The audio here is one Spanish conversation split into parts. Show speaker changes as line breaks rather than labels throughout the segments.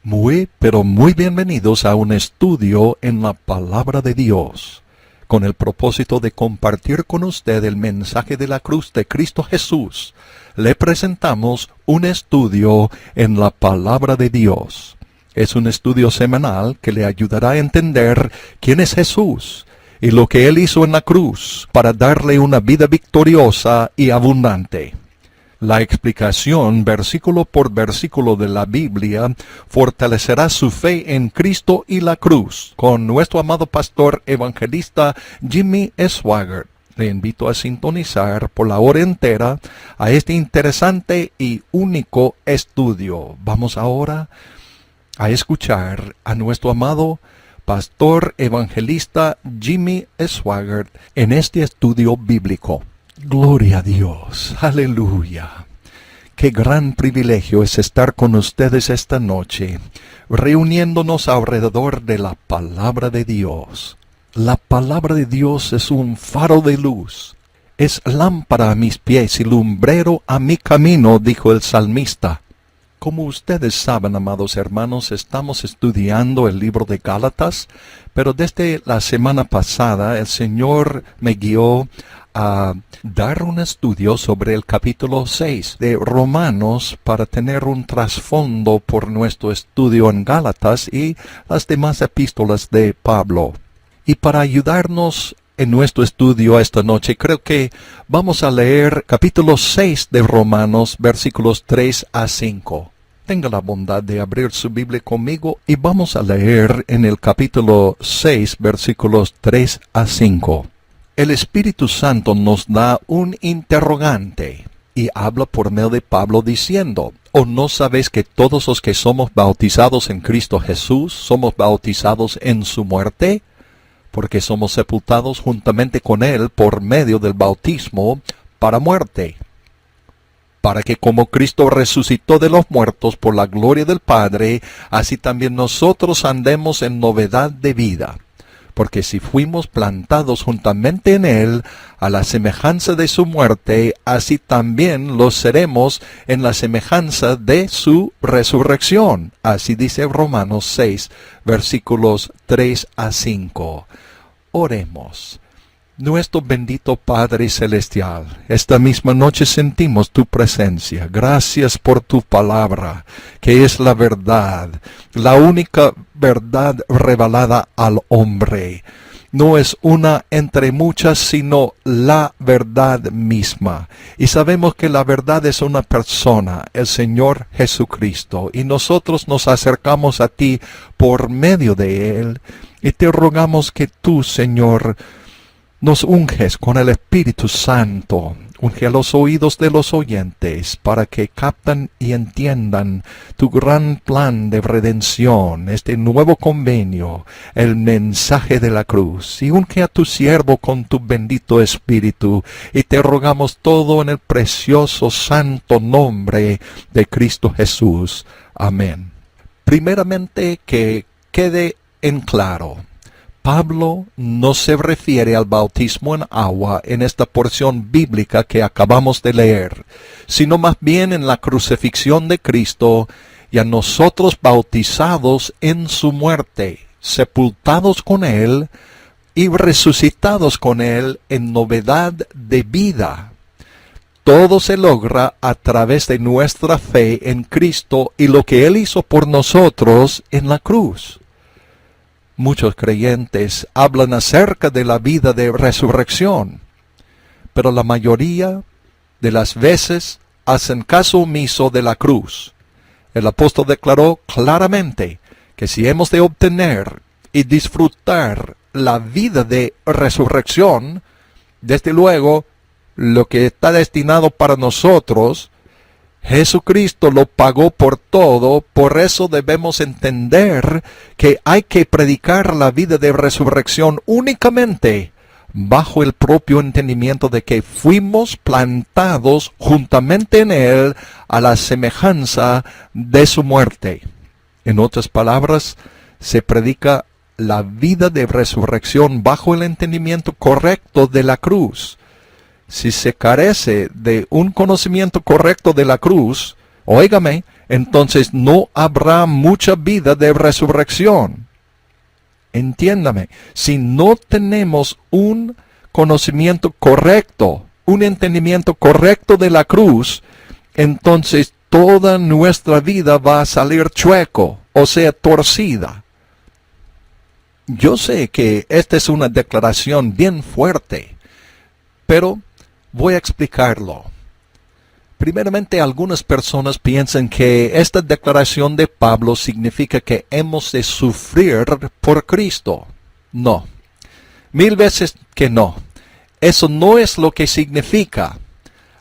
Muy, pero muy bienvenidos a un estudio en la Palabra de Dios, con el propósito de compartir con usted el mensaje de la cruz de Cristo Jesús. Le presentamos un estudio en la Palabra de Dios. Es un estudio semanal que le ayudará a entender quién es Jesús y lo que Él hizo en la cruz para darle una vida victoriosa y abundante. La explicación versículo por versículo de la Biblia fortalecerá su fe en Cristo y la cruz con nuestro amado pastor evangelista Jimmy Swaggart. Le invito a sintonizar por la hora entera a este interesante y único estudio. Vamos ahora a escuchar a nuestro amado pastor evangelista Jimmy Swaggart en este estudio bíblico. Gloria a Dios, aleluya. Qué gran privilegio es estar con ustedes esta noche, reuniéndonos alrededor de la palabra de Dios. La palabra de Dios es un faro de luz, es lámpara a mis pies y lumbrero a mi camino, dijo el salmista. Como ustedes saben, amados hermanos, estamos estudiando el libro de Gálatas, pero desde la semana pasada el Señor me guió a dar un estudio sobre el capítulo 6 de Romanos para tener un trasfondo por nuestro estudio en Gálatas y las demás epístolas de Pablo. Y para ayudarnos en nuestro estudio esta noche, creo que vamos a leer capítulo 6 de Romanos, versículos 3 a 5. Tenga la bondad de abrir su Biblia conmigo y vamos a leer en el capítulo 6, versículos 3 a 5. El Espíritu Santo nos da un interrogante y habla por medio de Pablo diciendo: ¿O no sabéis que todos los que somos bautizados en Cristo Jesús somos bautizados en su muerte? Porque somos sepultados juntamente con Él por medio del bautismo para muerte, para que como Cristo resucitó de los muertos por la gloria del Padre, así también nosotros andemos en novedad de vida. Porque si fuimos plantados juntamente en Él, a la semejanza de su muerte, así también lo seremos en la semejanza de su resurrección. Así dice Romanos 6, versículos 3 a 5. Oremos. Nuestro bendito Padre Celestial, esta misma noche sentimos tu presencia. Gracias por tu palabra, que es la verdad, la única verdad revelada al hombre. No es una entre muchas, sino la verdad misma. Y sabemos que la verdad es una persona, el Señor Jesucristo. Y nosotros nos acercamos a ti por medio de Él. Y te rogamos que tú, Señor, nos unges con el Espíritu Santo, unge a los oídos de los oyentes para que captan y entiendan tu gran plan de redención, este nuevo convenio, el mensaje de la cruz. Y unge a tu siervo con tu bendito Espíritu, y te rogamos todo en el precioso santo nombre de Cristo Jesús. Amén. Primeramente, que quede en claro: Pablo no se refiere al bautismo en agua en esta porción bíblica que acabamos de leer, sino más bien en la crucifixión de Cristo y a nosotros bautizados en su muerte, sepultados con Él y resucitados con Él en novedad de vida. Todo se logra a través de nuestra fe en Cristo y lo que Él hizo por nosotros en la cruz. Muchos creyentes hablan acerca de la vida de resurrección, pero la mayoría de las veces hacen caso omiso de la cruz. El apóstol declaró claramente que si hemos de obtener y disfrutar la vida de resurrección, desde luego, lo que está destinado para nosotros, Jesucristo lo pagó por todo. Por eso debemos entender que hay que predicar la vida de resurrección únicamente bajo el propio entendimiento de que fuimos plantados juntamente en Él a la semejanza de su muerte. En otras palabras, se predica la vida de resurrección bajo el entendimiento correcto de la cruz. Si se carece de un conocimiento correcto de la cruz, óigame, entonces no habrá mucha vida de resurrección. Entiéndame, si no tenemos un conocimiento correcto, un entendimiento correcto de la cruz, entonces toda nuestra vida va a salir chueco, o sea, torcida. Yo sé que esta es una declaración bien fuerte, pero voy a explicarlo. Primeramente, algunas personas piensan que esta declaración de Pablo significa que hemos de sufrir por Cristo. No, 1000 veces que no. Eso no es lo que significa.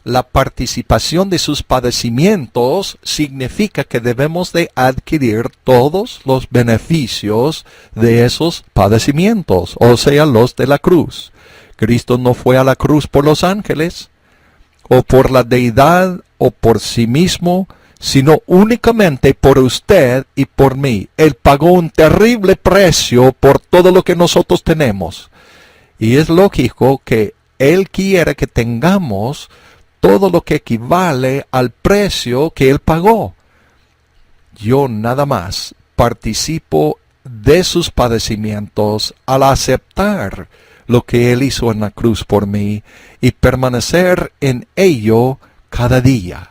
La participación de sus padecimientos significa que debemos de adquirir todos los beneficios de esos padecimientos, o sea, los de la cruz. Cristo no fue a la cruz por los ángeles, o por la deidad, o por sí mismo, sino únicamente por usted y por mí. Él pagó un terrible precio por todo lo que nosotros tenemos. Y es lógico que Él quiere que tengamos todo lo que equivale al precio que Él pagó. Yo nada más participo de sus padecimientos al aceptar lo que Él hizo en la cruz por mí y permanecer en ello cada día.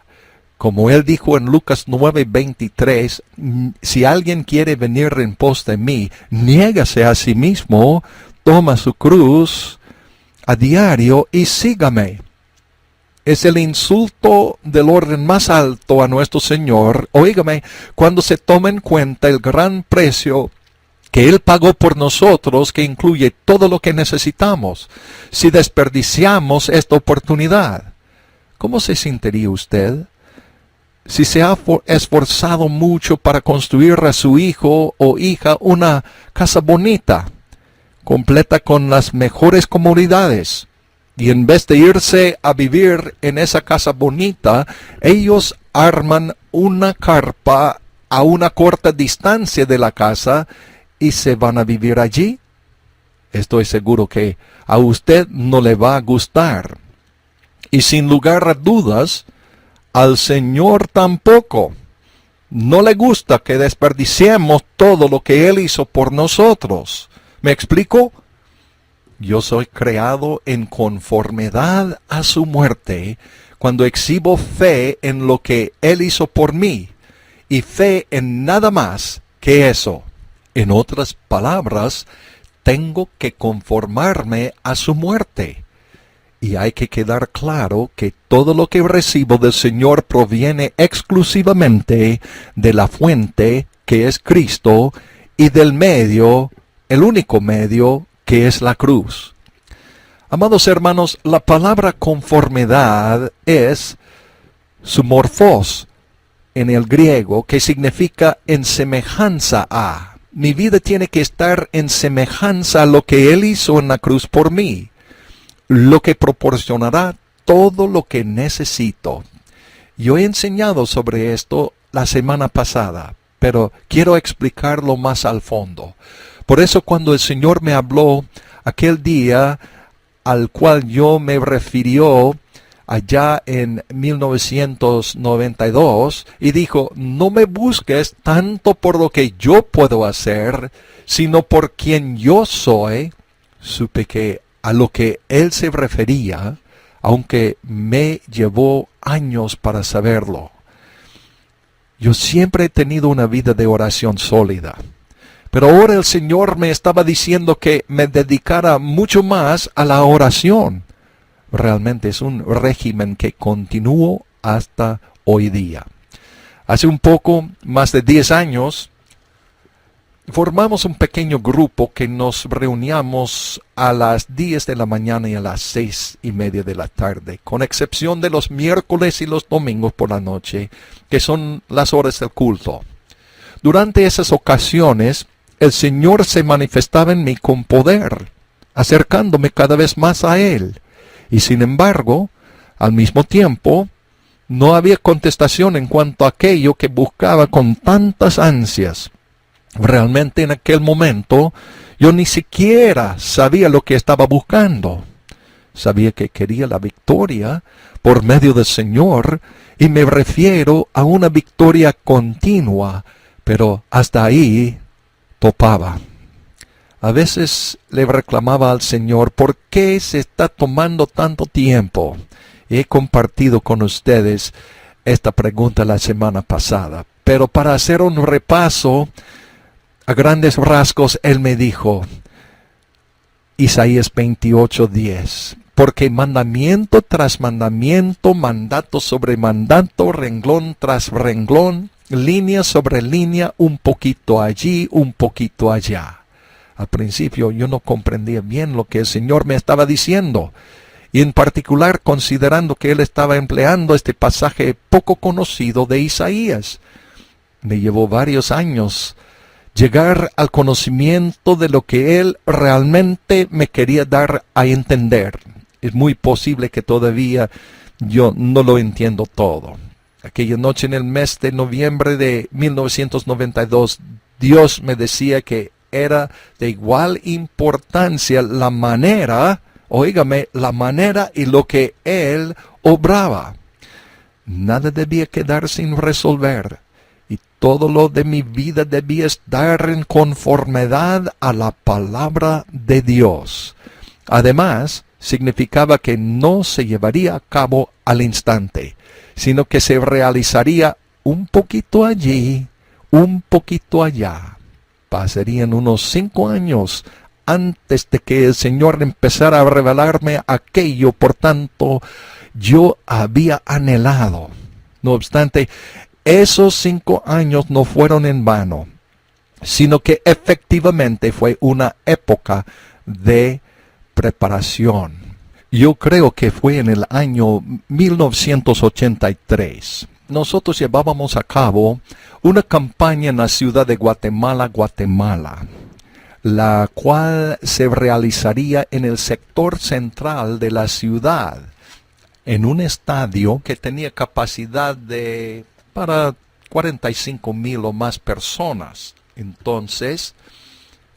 Como Él dijo en Lucas 9:23, si alguien quiere venir en pos de mí, niégase a sí mismo, toma su cruz a diario y sígame. Es el insulto del orden más alto a nuestro Señor, oígame, cuando se toma en cuenta el gran precio que Él pagó por nosotros, que incluye todo lo que necesitamos. Si desperdiciamos esta oportunidad, ¿cómo se sentiría usted? Si se ha esforzado mucho para construir a su hijo o hija una casa bonita, completa con las mejores comodidades, y en vez de irse a vivir en esa casa bonita, ellos arman una carpa a una corta distancia de la casa y se van a vivir allí. Estoy seguro que a usted no le va a gustar. Y sin lugar a dudas, al Señor tampoco. No le gusta que desperdiciemos todo lo que Él hizo por nosotros. ¿Me explico? Yo soy creado en conformidad a su muerte cuando exhibo fe en lo que Él hizo por mí y fe en nada más que eso. En otras palabras, tengo que conformarme a su muerte. Y hay que quedar claro que todo lo que recibo del Señor proviene exclusivamente de la fuente que es Cristo y del medio, el único medio, que es la cruz. Amados hermanos, la palabra conformidad es sumorphos en el griego, que significa en semejanza a. Mi vida tiene que estar en semejanza a lo que Él hizo en la cruz por mí, lo que proporcionará todo lo que necesito. Yo he enseñado sobre esto la semana pasada, pero quiero explicarlo más al fondo. Por eso cuando el Señor me habló aquel día al cual yo me refirió allá en 1992 y dijo, no me busques tanto por lo que yo puedo hacer, sino por quien yo soy, supe que a lo que Él se refería, aunque me llevó años para saberlo. Yo siempre he tenido una vida de oración sólida. Pero ahora el Señor me estaba diciendo que me dedicara mucho más a la oración. Realmente es un régimen que continúo hasta hoy día. Hace un poco, más de 10 años, formamos un pequeño grupo que nos reuníamos a las 10 de la mañana y a las 6:30 de la tarde, con excepción de los miércoles y los domingos por la noche, que son las horas del culto. Durante esas ocasiones, el Señor se manifestaba en mí con poder, acercándome cada vez más a Él. Y sin embargo, al mismo tiempo, no había contestación en cuanto a aquello que buscaba con tantas ansias. Realmente en aquel momento, yo ni siquiera sabía lo que estaba buscando. Sabía que quería la victoria por medio del Señor, y me refiero a una victoria continua, pero hasta ahí topaba. A veces le reclamaba al Señor, ¿por qué se está tomando tanto tiempo? He compartido con ustedes esta pregunta la semana pasada, pero para hacer un repaso a grandes rasgos, Él me dijo, Isaías 28:10, porque mandamiento tras mandamiento, mandato sobre mandato, renglón tras renglón, línea sobre línea, un poquito allí, un poquito allá. Al principio yo no comprendía bien lo que el Señor me estaba diciendo, y en particular considerando que Él estaba empleando este pasaje poco conocido de Isaías. Me llevó varios años llegar al conocimiento de lo que Él realmente me quería dar a entender. Es muy posible que todavía yo no lo entiendo todo. Aquella noche en el mes de noviembre de 1992, Dios me decía que era de igual importancia la manera, óigame, la manera y lo que Él obraba. Nada debía quedar sin resolver, y todo lo de mi vida debía estar en conformidad a la palabra de Dios. Además, significaba que no se llevaría a cabo al instante, sino que se realizaría un poquito allí, un poquito allá. Pasarían unos 5 años antes de que el Señor empezara a revelarme aquello, por tanto, yo había anhelado. No obstante, esos 5 años no fueron en vano, sino que efectivamente fue una época de preparación. Yo creo que fue en el año 1983. Nosotros llevábamos a cabo una campaña en la ciudad de Guatemala, la cual se realizaría en el sector central de la ciudad, en un estadio que tenía capacidad para 45,000 o más personas. Entonces,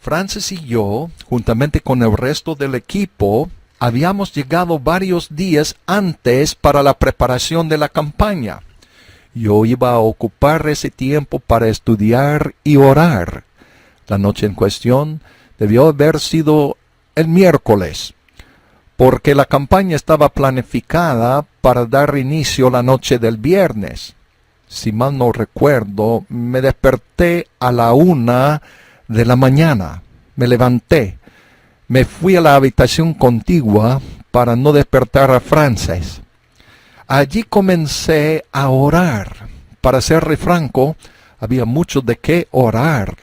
Francis y yo, juntamente con el resto del equipo, habíamos llegado varios días antes para la preparación de la campaña. Yo iba a ocupar ese tiempo para estudiar y orar. La noche en cuestión debió haber sido el miércoles, porque la campaña estaba planificada para dar inicio la noche del viernes. Si mal no recuerdo, me desperté a la 1 de la mañana. Me levanté. Me fui a la habitación contigua para no despertar a Frances. Allí comencé a orar. Para serle franco, había mucho de qué orar.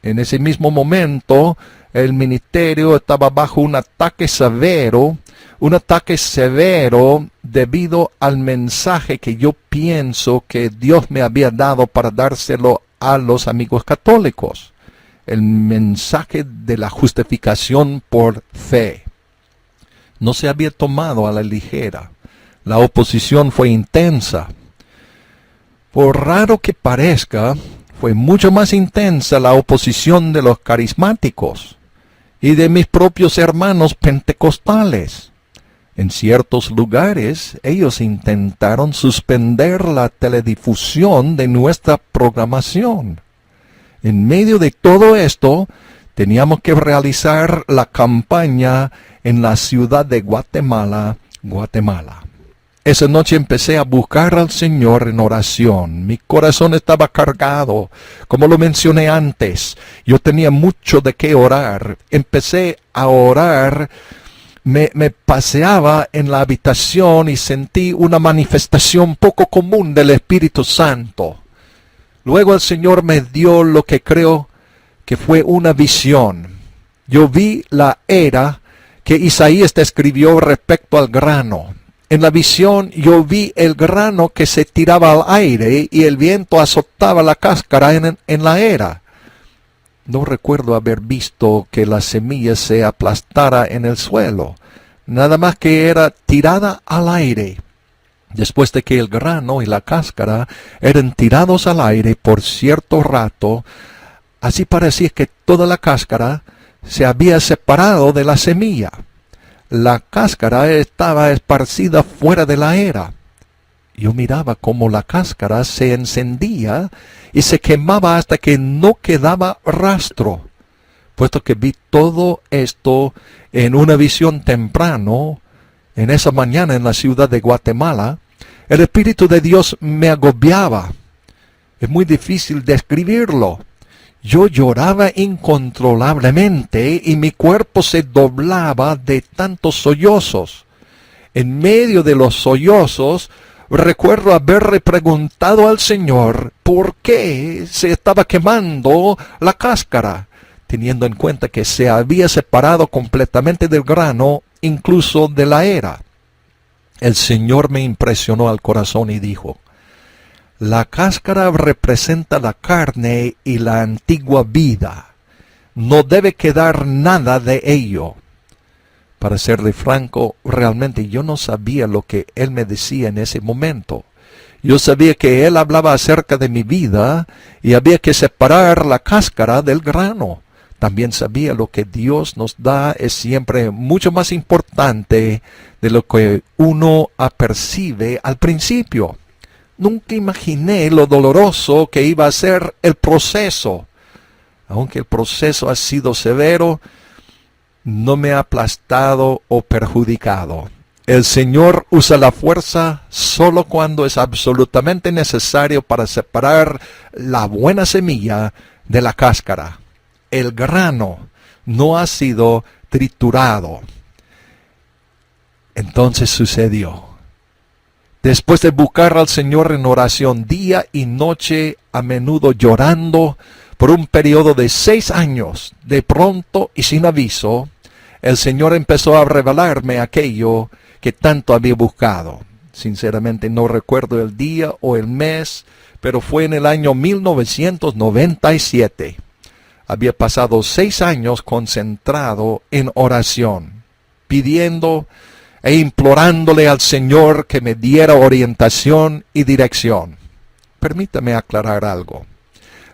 En ese mismo momento, el ministerio estaba bajo un ataque severo debido al mensaje que yo pienso que Dios me había dado para dárselo a los amigos católicos. El mensaje de la justificación por fe. No se había tomado a la ligera. La oposición fue intensa. Por raro que parezca, fue mucho más intensa la oposición de los carismáticos y de mis propios hermanos pentecostales. En ciertos lugares, ellos intentaron suspender la teledifusión de nuestra programación. En medio de todo esto, teníamos que realizar la campaña en la ciudad de Guatemala. Esa noche empecé a buscar al Señor en oración. Mi corazón estaba cargado, como lo mencioné antes. Yo tenía mucho de qué orar. Empecé a orar. Me paseaba en la habitación y sentí una manifestación poco común del Espíritu Santo. Luego el Señor me dio lo que creo que fue una visión. Yo vi la era que Isaías describió respecto al grano. En la visión yo vi el grano que se tiraba al aire y el viento azotaba la cáscara en la era. No recuerdo haber visto que la semilla se aplastara en el suelo, nada más que era tirada al aire. Después de que el grano y la cáscara eran tirados al aire por cierto rato, así parecía que toda la cáscara se había separado de la semilla. la cáscara estaba esparcida fuera de la era. Yo miraba cómo la cáscara se encendía y se quemaba hasta que no quedaba rastro. Puesto que vi todo esto en una visión temprano, en esa mañana en la ciudad de Guatemala, el Espíritu de Dios me agobiaba. Es muy difícil describirlo. Yo lloraba incontrolablemente y mi cuerpo se doblaba de tantos sollozos. En medio de los sollozos, recuerdo haberle preguntado al Señor por qué se estaba quemando la cáscara, teniendo en cuenta que se había separado completamente del grano, incluso de la era. El Señor me impresionó al corazón y dijo: la cáscara representa la carne y la antigua vida. No debe quedar nada de ello. Para serle franco, realmente yo no sabía lo que Él me decía en ese momento. Yo sabía que Él hablaba acerca de mi vida y había que separar la cáscara del grano. También sabía lo que Dios nos da es siempre mucho más importante de lo que uno apercibe al principio. Nunca imaginé lo doloroso que iba a ser el proceso. Aunque el proceso ha sido severo, no me ha aplastado o perjudicado. El Señor usa la fuerza solo cuando es absolutamente necesario para separar la buena semilla de la cáscara. El grano no ha sido triturado. Entonces sucedió. Después de buscar al Señor en oración día y noche, a menudo llorando, por un periodo de 6 años, de pronto y sin aviso, el Señor empezó a revelarme aquello que tanto había buscado. Sinceramente no recuerdo el día o el mes, pero fue en el año 1997. Había pasado 6 años concentrado en oración, pidiendo e implorándole al Señor que me diera orientación y dirección. Permítame aclarar algo.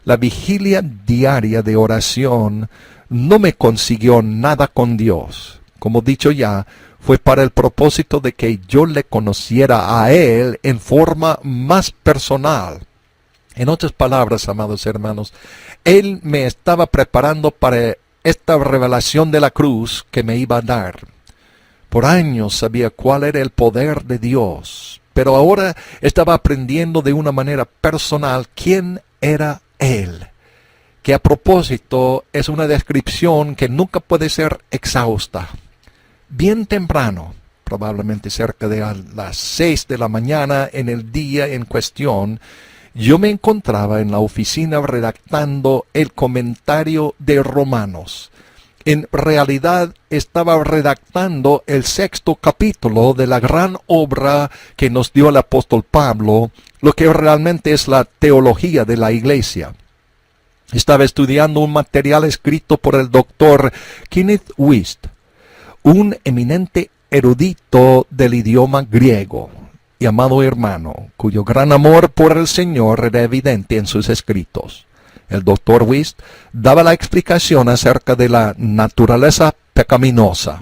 La vigilia diaria de oración no me consiguió nada con Dios. Como dicho ya, fue para el propósito de que yo le conociera a Él en forma más personal. En otras palabras, amados hermanos, Él me estaba preparando para esta revelación de la cruz que me iba a dar. Por años sabía cuál era el poder de Dios, pero ahora estaba aprendiendo de una manera personal quién era Él, que a propósito es una descripción que nunca puede ser exhausta. Bien temprano, probablemente cerca de las 6 de la mañana en el día en cuestión, yo me encontraba en la oficina redactando el comentario de Romanos. En realidad estaba redactando el 6º capítulo de la gran obra que nos dio el apóstol Pablo, lo que realmente es la teología de la iglesia. Estaba estudiando un material escrito por el doctor Kenneth Wuest, un eminente erudito del idioma griego y amado hermano, cuyo gran amor por el Señor era evidente en sus escritos. El doctor Wuest daba la explicación acerca de la naturaleza pecaminosa.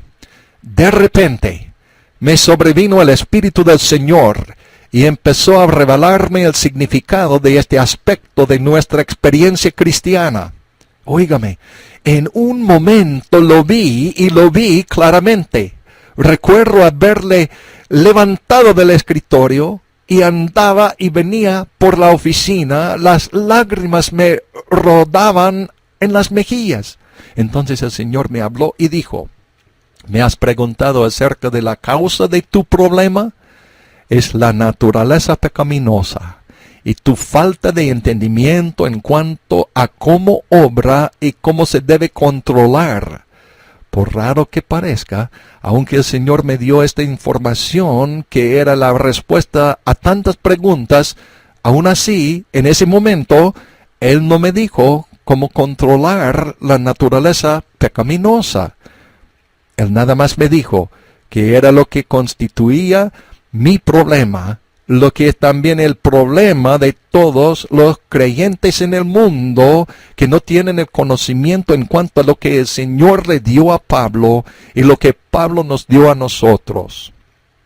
De repente, me sobrevino el Espíritu del Señor y empezó a revelarme el significado de este aspecto de nuestra experiencia cristiana. Óigame, en un momento lo vi y lo vi claramente. Recuerdo haberle levantado del escritorio y andaba y venía por la oficina, las lágrimas me rodaban en las mejillas. Entonces el Señor me habló y dijo: ¿me has preguntado acerca de la causa de tu problema? Es la naturaleza pecaminosa y tu falta de entendimiento en cuanto a cómo obra y cómo se debe controlar. Por raro que parezca, aunque el Señor me dio esta información que era la respuesta a tantas preguntas, aún así, en ese momento, Él no me dijo cómo controlar la naturaleza pecaminosa. Él nada más me dijo que era lo que constituía mi problema lo que es también el problema de todos los creyentes en el mundo que no tienen el conocimiento en cuanto a lo que el Señor le dio a Pablo y lo que Pablo nos dio a nosotros.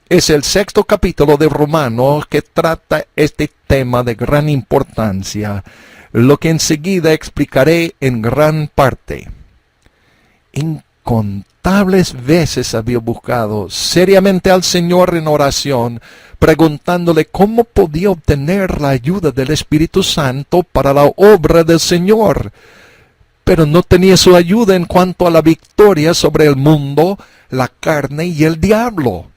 Es el 6º capítulo de Romanos que trata este tema de gran importancia, lo que enseguida explicaré en gran parte. Incontables veces había buscado seriamente al Señor en oración, preguntándole cómo podía obtener la ayuda del Espíritu Santo para la obra del Señor. Pero no tenía su ayuda en cuanto a la victoria sobre el mundo, la carne y el diablo.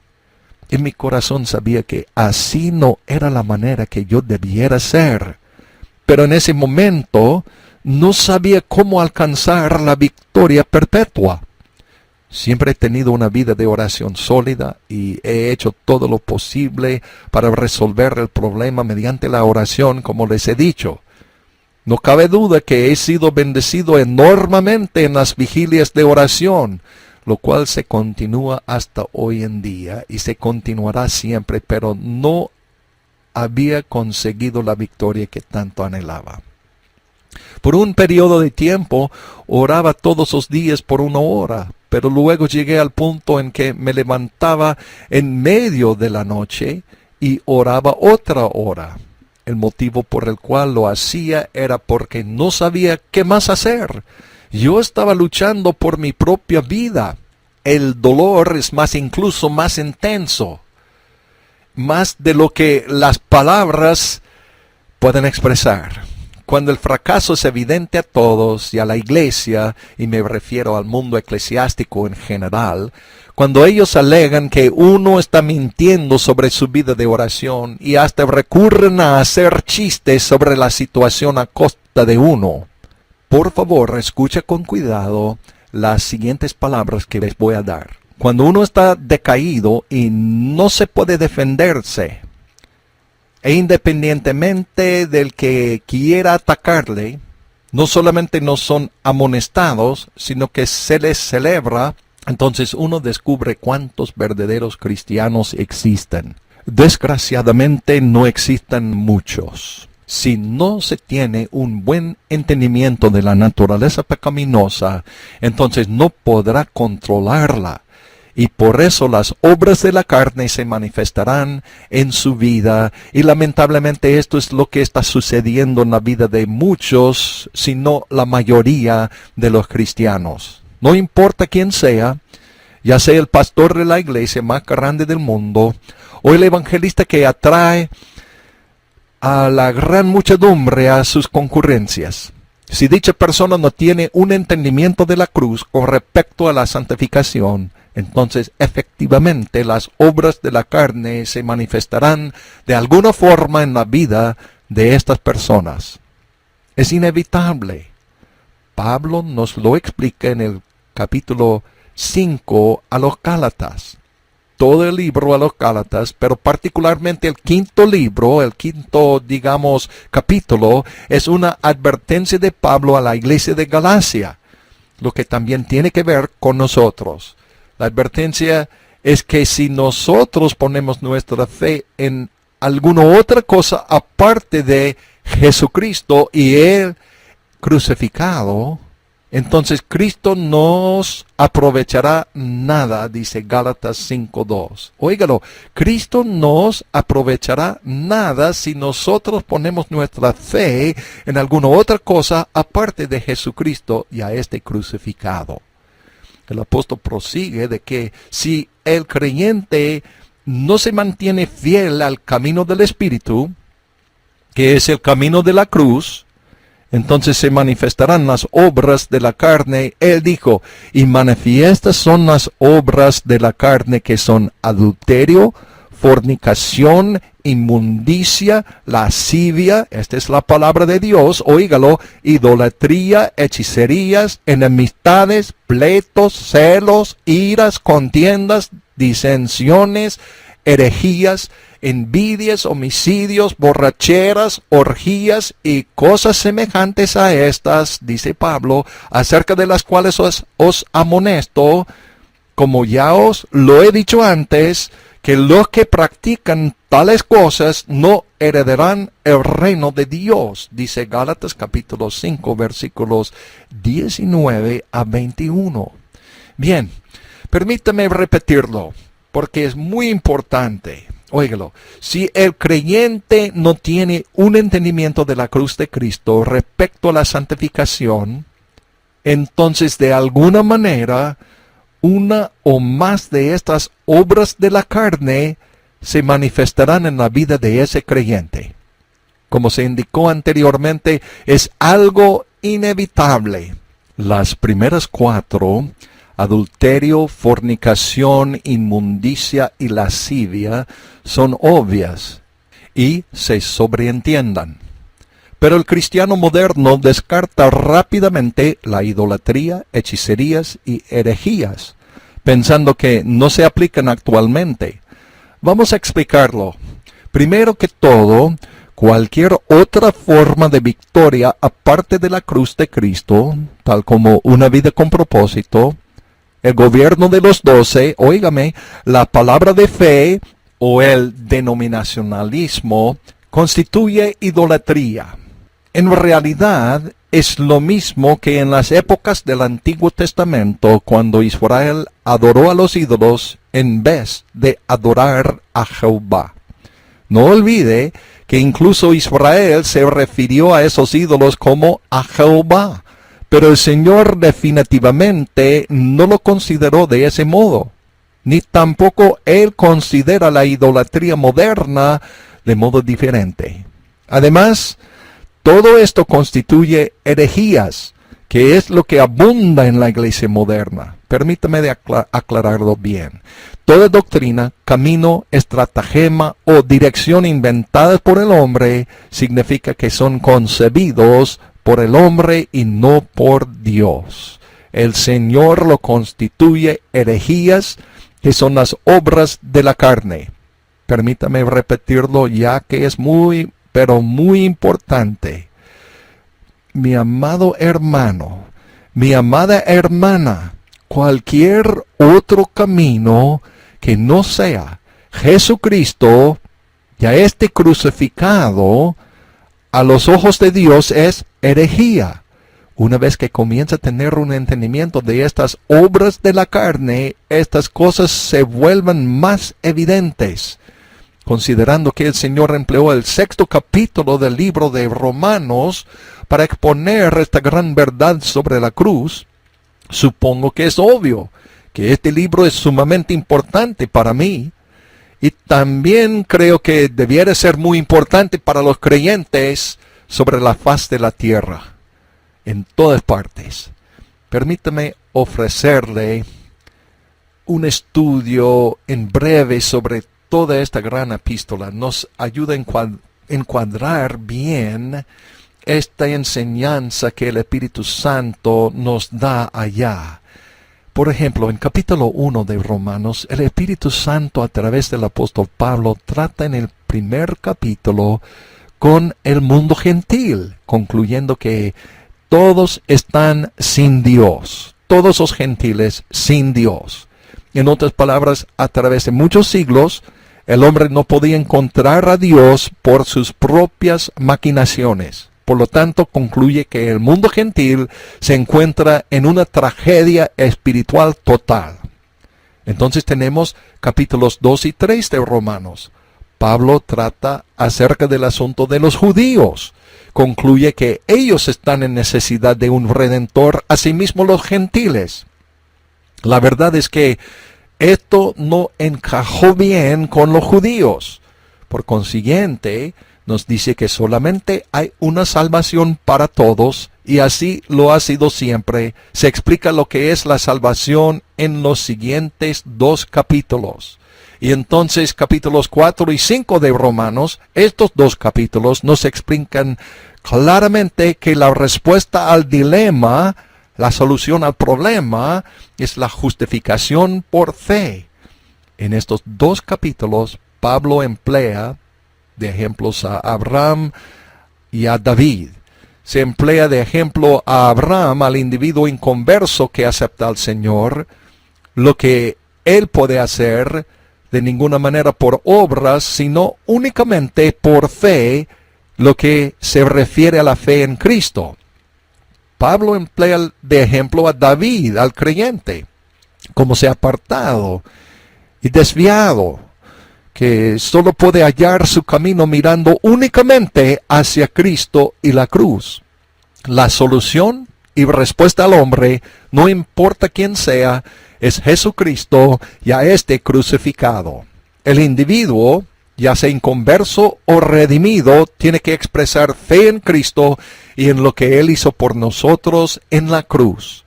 En mi corazón sabía que así no era la manera que yo debiera ser. Pero en ese momento no sabía cómo alcanzar la victoria perpetua. Siempre he tenido una vida de oración sólida y he hecho todo lo posible para resolver el problema mediante la oración, como les he dicho. No cabe duda que he sido bendecido enormemente en las vigilias de oración, lo cual se continúa hasta hoy en día y se continuará siempre, pero no había conseguido la victoria que tanto anhelaba. Por un periodo de tiempo oraba todos los días por 1 hora, pero luego llegué al punto en que me levantaba en medio de la noche y oraba otra hora. El motivo por el cual lo hacía era porque no sabía qué más hacer. Yo estaba luchando por mi propia vida. El dolor es incluso más intenso, más de lo que las palabras pueden expresar. Cuando el fracaso es evidente a todos y a la iglesia, y me refiero al mundo eclesiástico en general, cuando ellos alegan que uno está mintiendo sobre su vida de oración y hasta recurren a hacer chistes sobre la situación a costa de uno. Por favor, escucha con cuidado las siguientes palabras que les voy a dar. Cuando uno está decaído y no se puede defenderse, e independientemente del que quiera atacarle, no solamente no son amonestados, sino que se les celebra, entonces uno descubre cuántos verdaderos cristianos existen. Desgraciadamente no existen muchos. Si no se tiene un buen entendimiento de la naturaleza pecaminosa, entonces no podrá controlarla. Y por eso las obras de la carne se manifestarán en su vida. Y lamentablemente esto es lo que está sucediendo en la vida de muchos, si no la mayoría de los cristianos. No importa quién sea, ya sea el pastor de la iglesia más grande del mundo, o el evangelista que atrae a la gran muchedumbre a sus concurrencias. Si dicha persona no tiene un entendimiento de la cruz con respecto a la santificación, entonces efectivamente las obras de la carne se manifestarán de alguna forma en la vida de estas personas. Es inevitable. Pablo nos lo explica en el capítulo 5 a los Gálatas. Todo el libro a los Gálatas, pero particularmente el 5º libro, el 5º, capítulo, es una advertencia de Pablo a la iglesia de Galacia, lo que también tiene que ver con nosotros. La advertencia es que si nosotros ponemos nuestra fe en alguna otra cosa aparte de Jesucristo y Él crucificado, entonces Cristo nos aprovechará nada, dice Gálatas 5:2. Óigalo, Cristo nos aprovechará nada si nosotros ponemos nuestra fe en alguna otra cosa aparte de Jesucristo y a este crucificado. El apóstol prosigue de que si el creyente no se mantiene fiel al camino del Espíritu, que es el camino de la cruz, entonces se manifestarán las obras de la carne. Él dijo, y manifiestas son las obras de la carne, que son adulterio, fornicación, inmundicia, lascivia, esta es la palabra de Dios, oígalo, idolatría, hechicerías, enemistades, pleitos, celos, iras, contiendas, disensiones, herejías, envidias, homicidios, borracheras, orgías y cosas semejantes a estas, dice Pablo, acerca de las cuales os amonesto, como ya os lo he dicho antes, que los que practican tales cosas no heredarán el reino de Dios, dice Gálatas capítulo 5, versículos 19 a 21. Bien, permítame repetirlo, porque es muy importante. Óigalo, si el creyente no tiene un entendimiento de la cruz de Cristo respecto a la santificación, entonces de alguna manera una o más de estas obras de la carne se manifestarán en la vida de ese creyente. Como se indicó anteriormente, es algo inevitable. Las primeras 4, adulterio, fornicación, inmundicia y lascivia, son obvias y se sobreentiendan. Pero el cristiano moderno descarta rápidamente la idolatría, hechicerías y herejías, pensando que no se aplican actualmente. Vamos a explicarlo. Primero que todo, cualquier otra forma de victoria aparte de la cruz de Cristo, tal como una vida con propósito, el gobierno de los 12, óigame, la palabra de fe o el denominacionalismo, constituye idolatría. En realidad, es lo mismo que en las épocas del Antiguo Testamento, cuando Israel adoró a los ídolos en vez de adorar a Jehová. No olvide que incluso Israel se refirió a esos ídolos como a Jehová, pero el Señor definitivamente no lo consideró de ese modo, ni tampoco Él considera la idolatría moderna de modo diferente. Además, todo esto constituye herejías, que es lo que abunda en la iglesia moderna. Permítame aclararlo bien. Toda doctrina, camino, estratagema o dirección inventadas por el hombre significa que son concebidos por el hombre y no por Dios. El Señor lo constituye herejías, que son las obras de la carne. Permítame repetirlo ya que es muy, pero muy importante. Mi amado hermano, mi amada hermana, cualquier otro camino que no sea Jesucristo, ya este crucificado, a los ojos de Dios es herejía. Una vez que comienza a tener un entendimiento de estas obras de la carne, estas cosas se vuelven más evidentes. Considerando que el Señor empleó el 6º capítulo del libro de Romanos para exponer esta gran verdad sobre la cruz, supongo que es obvio que este libro es sumamente importante para mí, y también creo que debiera ser muy importante para los creyentes sobre la faz de la tierra, en todas partes. Permítame ofrecerle un estudio en breve sobre toda esta gran epístola. Nos ayuda a encuadrar bien esta enseñanza que el Espíritu Santo nos da allá. Por ejemplo, en capítulo 1 de Romanos, el Espíritu Santo a través del apóstol Pablo trata en el primer capítulo con el mundo gentil, concluyendo que todos están sin Dios, todos los gentiles sin Dios. En otras palabras, a través de muchos siglos, el hombre no podía encontrar a Dios por sus propias maquinaciones. Por lo tanto, concluye que el mundo gentil se encuentra en una tragedia espiritual total. Entonces tenemos capítulos 2 y 3 de Romanos. Pablo trata acerca del asunto de los judíos. Concluye que ellos están en necesidad de un redentor, asimismo los gentiles. La verdad es que esto no encajó bien con los judíos. Por consiguiente, nos dice que solamente hay una salvación para todos, y así lo ha sido siempre. Se explica lo que es la salvación en los siguientes 2 capítulos. Y entonces capítulos 4 y 5 de Romanos, estos 2 capítulos nos explican claramente que la respuesta al dilema, la solución al problema, es la justificación por fe. En estos 2 capítulos, Pablo emplea de ejemplos a Abraham y a David. Se emplea de ejemplo a Abraham, al individuo inconverso que acepta al Señor, lo que él puede hacer, de ninguna manera por obras, sino únicamente por fe, lo que se refiere a la fe en Cristo. Pablo emplea de ejemplo a David, al creyente, como se ha apartado y desviado, que solo puede hallar su camino mirando únicamente hacia Cristo y la cruz. La solución y respuesta al hombre, no importa quién sea, es Jesucristo y a este crucificado. El individuo, ya sea inconverso o redimido, tiene que expresar fe en Cristo y en lo que Él hizo por nosotros en la cruz.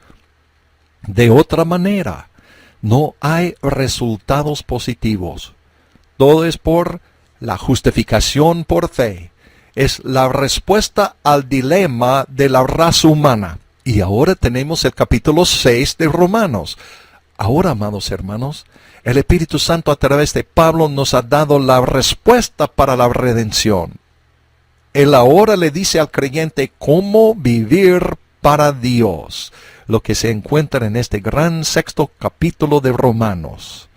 De otra manera, no hay resultados positivos. Todo es por la justificación por fe. Es la respuesta al dilema de la raza humana. Y ahora tenemos el capítulo 6 de Romanos. Ahora, amados hermanos, el Espíritu Santo a través de Pablo nos ha dado la respuesta para la redención. Él ahora le dice al creyente cómo vivir para Dios, lo que se encuentra en este gran sexto capítulo de Romanos.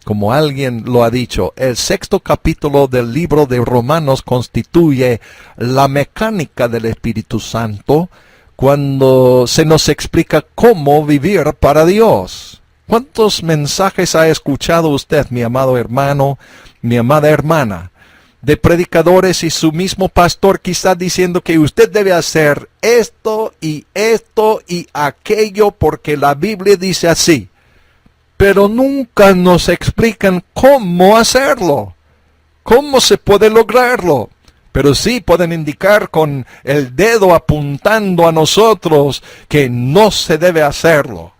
Como alguien lo ha dicho, el sexto capítulo del libro de Romanos constituye la mecánica del Espíritu Santo cuando se nos explica cómo vivir para Dios. ¿Cuántos mensajes ha escuchado usted, mi amado hermano, mi amada hermana, de predicadores y su mismo pastor quizá diciendo que usted debe hacer esto y aquello porque la Biblia dice así? Pero nunca nos explican cómo hacerlo, cómo se puede lograrlo. Pero sí pueden indicar con el dedo apuntando a nosotros que no se debe hacerlo.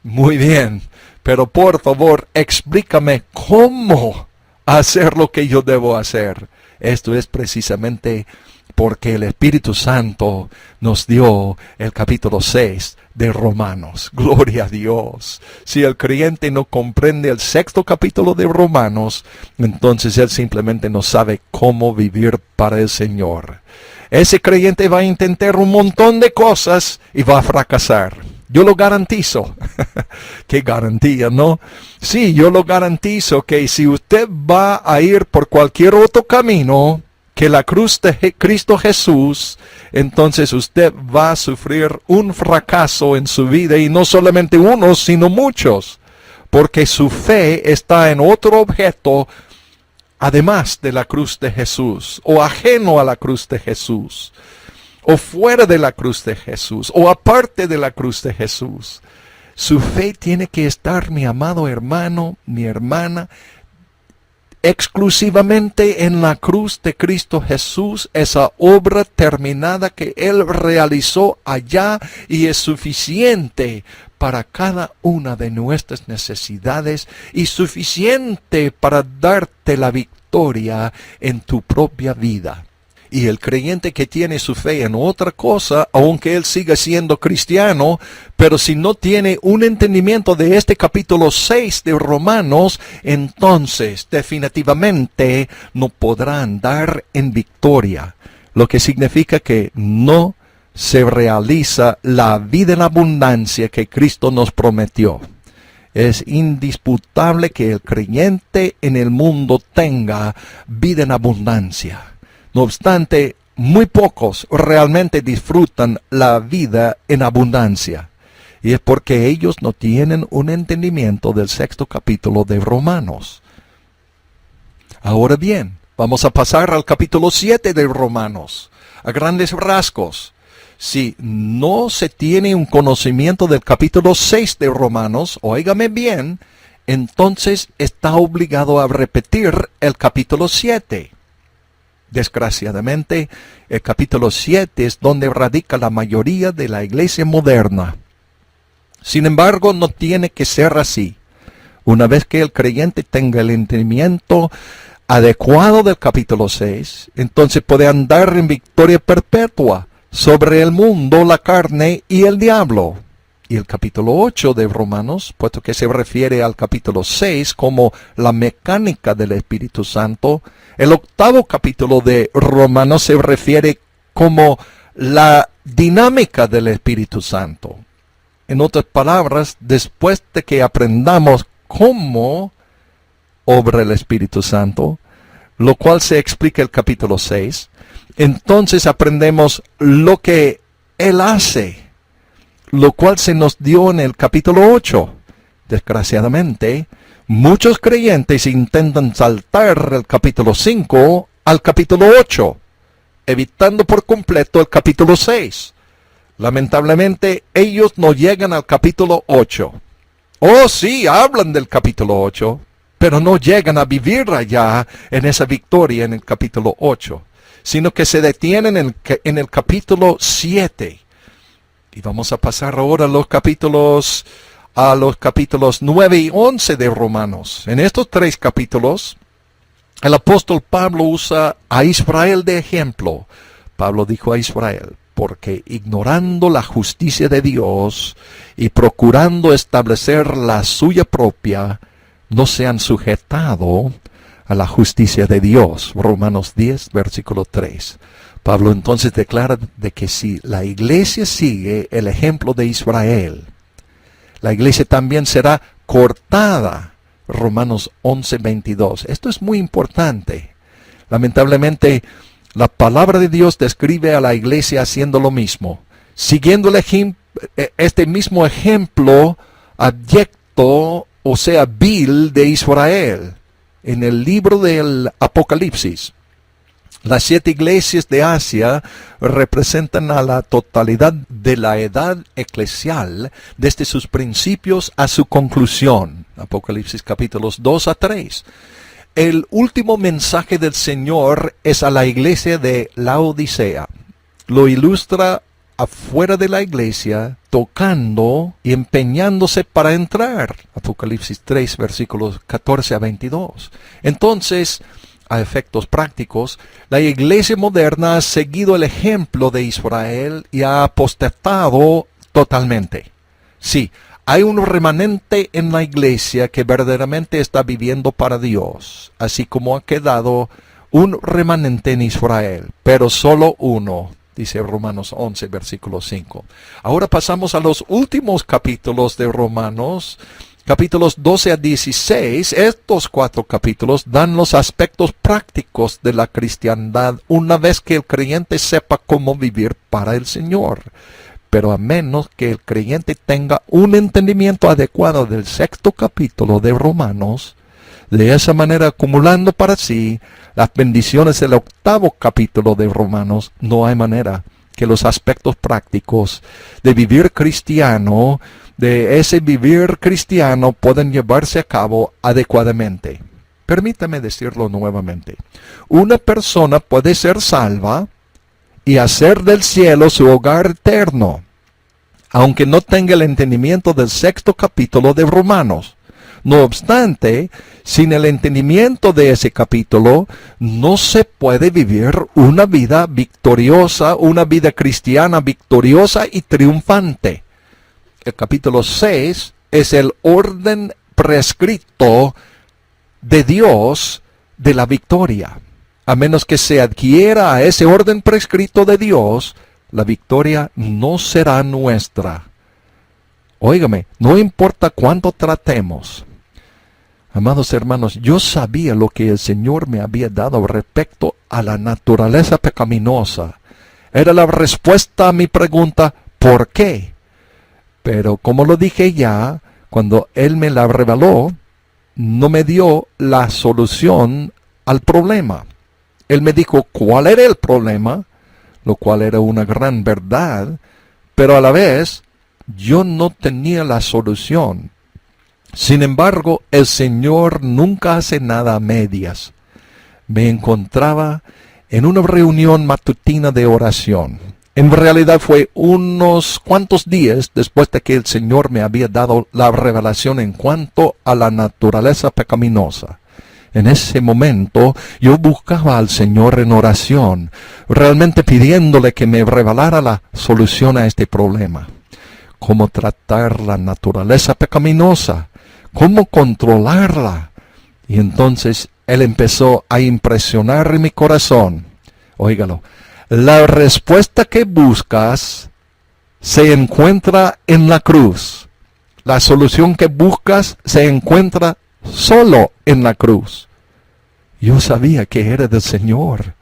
Muy bien, pero por favor explícame cómo hacer lo que yo debo hacer. Esto es precisamente porque el Espíritu Santo nos dio el capítulo 6 de Romanos. Gloria a Dios. Si el creyente no comprende el sexto capítulo de Romanos, entonces él simplemente no sabe cómo vivir para el Señor. Ese creyente va a intentar un montón de cosas y va a fracasar. Yo lo garantizo. ¡Qué garantía!, ¿no? Sí, yo lo garantizo que si usted va a ir por cualquier otro camino que la cruz de Cristo Jesús, entonces usted va a sufrir un fracaso en su vida, y no solamente uno, sino muchos, porque su fe está en otro objeto además de la cruz de Jesús, o ajeno a la cruz de Jesús, o fuera de la cruz de Jesús, o aparte de la cruz de Jesús. Su fe tiene que estar, mi amado hermano, mi hermana, exclusivamente en la cruz de Cristo Jesús, esa obra terminada que Él realizó allá y es suficiente para cada una de nuestras necesidades y suficiente para darte la victoria en tu propia vida. Y el creyente que tiene su fe en otra cosa, aunque él siga siendo cristiano, pero si no tiene un entendimiento de este capítulo 6 de Romanos, entonces definitivamente no podrá andar en victoria. Lo que significa que no se realiza la vida en abundancia que Cristo nos prometió. Es indisputable que el creyente en el mundo tenga vida en abundancia. No obstante, muy pocos realmente disfrutan la vida en abundancia. Y es porque ellos no tienen un entendimiento del sexto capítulo de Romanos. Ahora bien, vamos a pasar al capítulo 7 de Romanos, a grandes rasgos. Si no se tiene un conocimiento del capítulo 6 de Romanos, óigame bien, entonces está obligado a repetir el capítulo 7. Desgraciadamente, el capítulo 7 es donde radica la mayoría de la iglesia moderna. Sin embargo, no tiene que ser así. Una vez que el creyente tenga el entendimiento adecuado del capítulo 6, entonces puede andar en victoria perpetua sobre el mundo, la carne y el diablo. Y el capítulo 8 de Romanos, puesto que se refiere al capítulo 6 como la mecánica del Espíritu Santo, el octavo capítulo de Romanos se refiere como la dinámica del Espíritu Santo. En otras palabras, después de que aprendamos cómo obra el Espíritu Santo, lo cual se explica en el capítulo 6. Entonces aprendemos lo que Él hace, lo cual se nos dio en el capítulo 8. Desgraciadamente, muchos creyentes intentan saltar el capítulo 5 al capítulo 8, evitando por completo el capítulo 6. Lamentablemente, ellos no llegan al capítulo 8. Oh, sí, hablan del capítulo 8, pero no llegan a vivir allá en esa victoria en el capítulo 8, sino que se detienen en el capítulo 7. Y vamos a pasar ahora a los capítulos 9 y 11 de Romanos. En estos 3 capítulos, el apóstol Pablo usa a Israel de ejemplo. Pablo dijo a Israel: porque ignorando la justicia de Dios y procurando establecer la suya propia, no se han sujetado a la justicia de Dios. Romanos 10, versículo 3. Pablo entonces declara de que si la iglesia sigue el ejemplo de Israel, la iglesia también será cortada. Romanos 11, 22. Esto es muy importante. Lamentablemente, la palabra de Dios describe a la iglesia haciendo lo mismo, siguiendo este mismo ejemplo abyecto, o sea, vil de Israel. En el libro del Apocalipsis, las 7 iglesias de Asia representan a la totalidad de la edad eclesial, desde sus principios a su conclusión. Apocalipsis capítulos 2 a 3. El último mensaje del Señor es a la iglesia de Laodicea. Lo ilustra afuera de la iglesia, tocando y empeñándose para entrar. Apocalipsis 3, versículos 14 a 22. Entonces, a efectos prácticos, la iglesia moderna ha seguido el ejemplo de Israel y ha apostatado totalmente. Sí, hay un remanente en la iglesia que verdaderamente está viviendo para Dios, así como ha quedado un remanente en Israel, pero solo uno, dice Romanos 11, versículo 5. Ahora pasamos a los últimos capítulos de Romanos, capítulos 12 a 16. Estos 4 capítulos dan los aspectos prácticos de la cristiandad una vez que el creyente sepa cómo vivir para el Señor. Pero a menos que el creyente tenga un entendimiento adecuado del 6º capítulo de Romanos, de esa manera acumulando para sí las bendiciones del 8º capítulo de Romanos, no hay manera que los aspectos prácticos de vivir cristiano, de ese vivir cristiano, puedan llevarse a cabo adecuadamente. Permítame decirlo nuevamente. Una persona puede ser salva y hacer del cielo su hogar eterno, aunque no tenga el entendimiento del 6º capítulo de Romanos. No obstante, sin el entendimiento de ese capítulo, no se puede vivir una vida victoriosa, una vida cristiana victoriosa y triunfante. El capítulo 6 es el orden prescrito de Dios de la victoria. A menos que se adquiera a ese orden prescrito de Dios, la victoria no será nuestra. Óigame, no importa cuánto tratemos. Amados hermanos, yo sabía lo que el Señor me había dado respecto a la naturaleza pecaminosa. Era la respuesta a mi pregunta, ¿por qué? Pero como lo dije ya, cuando Él me la reveló, no me dio la solución al problema. Él me dijo cuál era el problema, lo cual era una gran verdad, pero a la vez yo no tenía la solución. Sin embargo, el Señor nunca hace nada a medias. Me encontraba en una reunión matutina de oración. En realidad fue unos cuantos días después de que el Señor me había dado la revelación en cuanto a la naturaleza pecaminosa. En ese momento yo buscaba al Señor en oración, realmente pidiéndole que me revelara la solución a este problema. Cómo tratar la naturaleza pecaminosa, cómo controlarla. Y entonces Él empezó a impresionar en mi corazón. Óigalo, la respuesta que buscas se encuentra en la cruz. La solución que buscas se encuentra solo en la cruz. Yo sabía que era del Señor.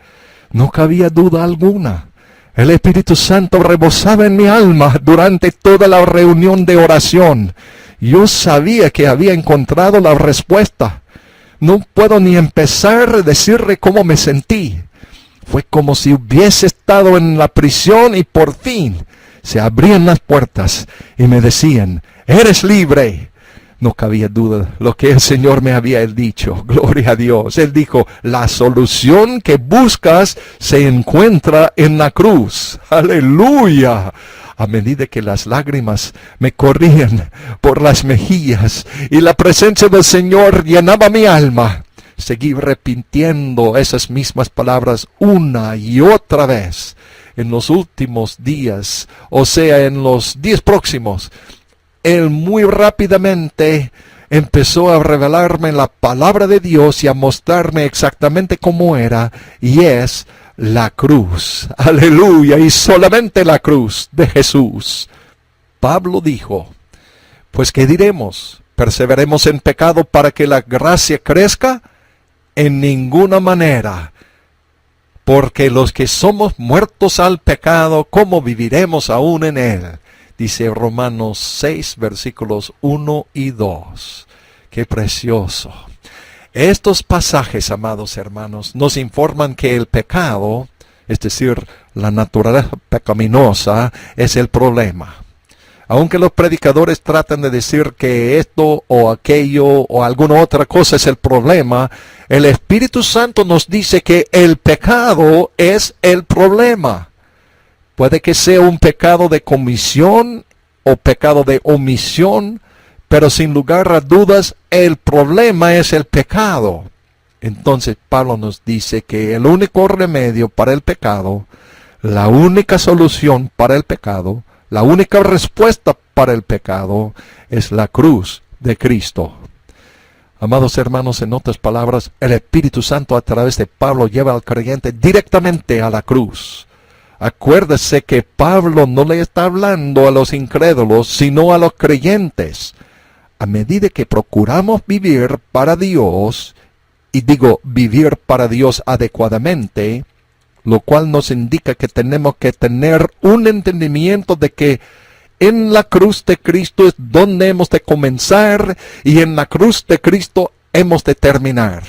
No cabía duda alguna. El Espíritu Santo rebosaba en mi alma durante toda la reunión de oración. Yo sabía que había encontrado la respuesta. No puedo ni empezar a decirle cómo me sentí. Fue como si hubiese estado en la prisión y por fin se abrían las puertas y me decían, eres libre. No cabía duda lo que el Señor me había dicho. Gloria a Dios. Él dijo, la solución que buscas se encuentra en la cruz. Aleluya. A medida que las lágrimas me corrían por las mejillas y la presencia del Señor llenaba mi alma, seguí repitiendo esas mismas palabras una y otra vez. En los últimos días, o sea, en los días próximos, Él muy rápidamente empezó a revelarme la palabra de Dios y a mostrarme exactamente cómo era, y es la cruz. Aleluya, y solamente la cruz de Jesús. Pablo dijo, pues ¿qué diremos? ¿Perseveremos en pecado para que la gracia crezca? En ninguna manera. Porque los que somos muertos al pecado, ¿cómo viviremos aún en él? Dice Romanos 6, versículos 1 y 2. ¡Qué precioso! Estos pasajes, amados hermanos, nos informan que el pecado, es decir, la naturaleza pecaminosa, es el problema. Aunque los predicadores tratan de decir que esto o aquello o alguna otra cosa es el problema, el Espíritu Santo nos dice que el pecado es el problema. Puede que sea un pecado de comisión o pecado de omisión, pero sin lugar a dudas el problema es el pecado. Entonces Pablo nos dice que el único remedio para el pecado, la única solución para el pecado, la única respuesta para el pecado es la cruz de Cristo. Amados hermanos, en otras palabras, el Espíritu Santo a través de Pablo lleva al creyente directamente a la cruz. Acuérdese que Pablo no le está hablando a los incrédulos, sino a los creyentes. A medida que procuramos vivir para Dios, y digo vivir para Dios adecuadamente, lo cual nos indica que tenemos que tener un entendimiento de que en la cruz de Cristo es donde hemos de comenzar y en la cruz de Cristo hemos de terminar.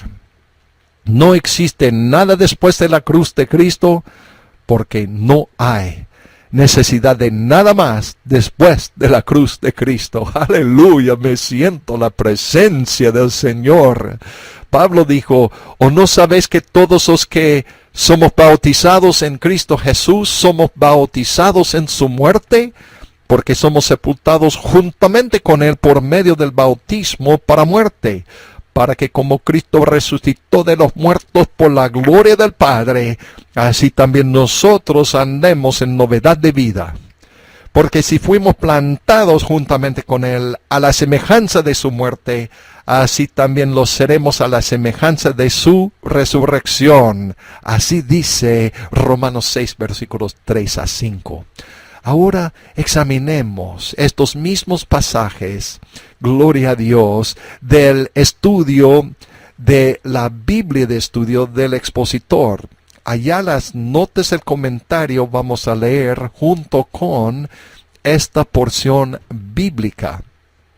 No existe nada después de la cruz de Cristo porque no hay necesidad de nada más después de la cruz de Cristo. Aleluya, me siento la presencia del Señor. Pablo dijo, ¿o no sabéis que todos los que somos bautizados en Cristo Jesús somos bautizados en su muerte? Porque somos sepultados juntamente con Él por medio del bautismo para muerte, para que como Cristo resucitó de los muertos por la gloria del Padre, así también nosotros andemos en novedad de vida. Porque si fuimos plantados juntamente con Él a la semejanza de su muerte, así también lo seremos a la semejanza de su resurrección. Así dice Romanos 6, versículos 3 a 5. Ahora examinemos estos mismos pasajes, gloria a Dios, del estudio de la Biblia de estudio del expositor. Allá las notas del comentario vamos a leer junto con esta porción bíblica.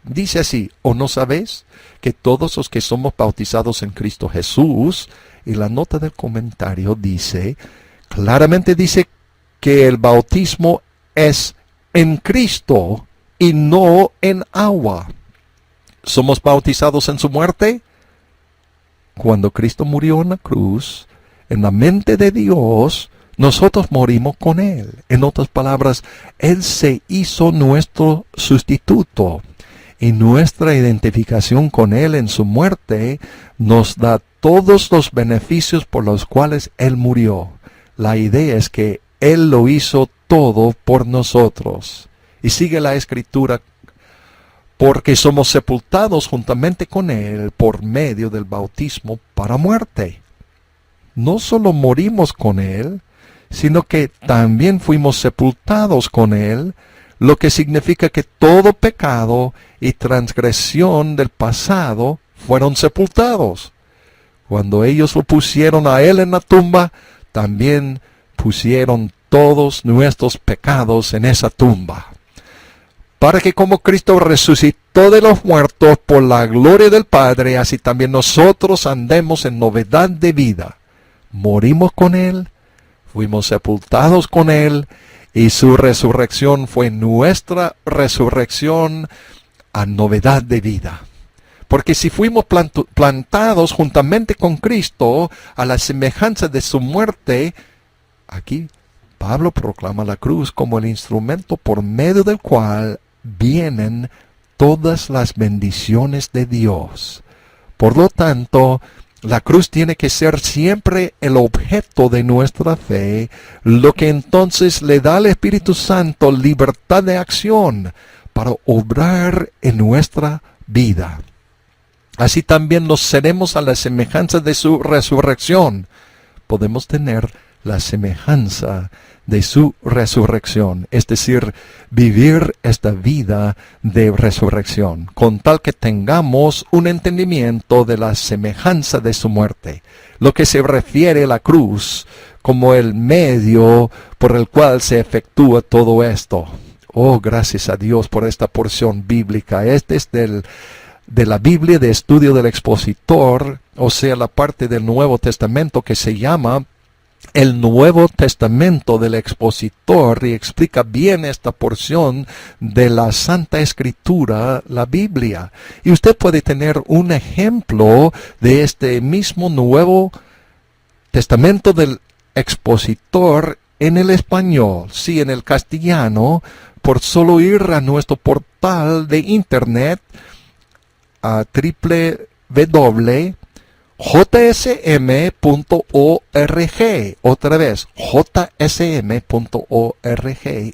Dice así, ¿o no sabéis que todos los que somos bautizados en Cristo Jesús? Y la nota del comentario dice, claramente dice que el bautismo es en Cristo y no en agua. ¿Somos bautizados en su muerte? Cuando Cristo murió en la cruz, en la mente de Dios, nosotros morimos con Él. En otras palabras, Él se hizo nuestro sustituto. Y nuestra identificación con Él en su muerte nos da todos los beneficios por los cuales Él murió. La idea es que Él lo hizo todo por nosotros. Y sigue la Escritura, porque somos sepultados juntamente con Él por medio del bautismo para muerte. No solo morimos con Él, sino que también fuimos sepultados con Él, lo que significa que todo pecado y transgresión del pasado fueron sepultados. Cuando ellos lo pusieron a él en la tumba, también pusieron todos nuestros pecados en esa tumba. Para que como Cristo resucitó de los muertos por la gloria del Padre, así también nosotros andemos en novedad de vida. Morimos con Él, fuimos sepultados con Él, y su resurrección fue nuestra resurrección a novedad de vida. Porque si fuimos plantados juntamente con Cristo a la semejanza de su muerte, aquí Pablo proclama la cruz como el instrumento por medio del cual vienen todas las bendiciones de Dios. Por lo tanto, la cruz tiene que ser siempre el objeto de nuestra fe, lo que entonces le da al Espíritu Santo libertad de acción para obrar en nuestra vida. Así también nos seremos a la semejanza de su resurrección. Podemos tener la semejanza de su resurrección, es decir, vivir esta vida de resurrección, con tal que tengamos un entendimiento de la semejanza de su muerte, lo que se refiere a la cruz como el medio por el cual se efectúa todo esto. Oh, gracias a Dios por esta porción bíblica. Este es de la Biblia de estudio del expositor, o sea, la parte del Nuevo Testamento que se llama el Nuevo Testamento del expositor, y explica bien esta porción de la Santa Escritura, la Biblia. Y usted puede tener un ejemplo de este mismo Nuevo Testamento del expositor en el español, sí, en el castellano, por solo ir a nuestro portal de internet a www.jsm.org. Otra vez, jsm.org,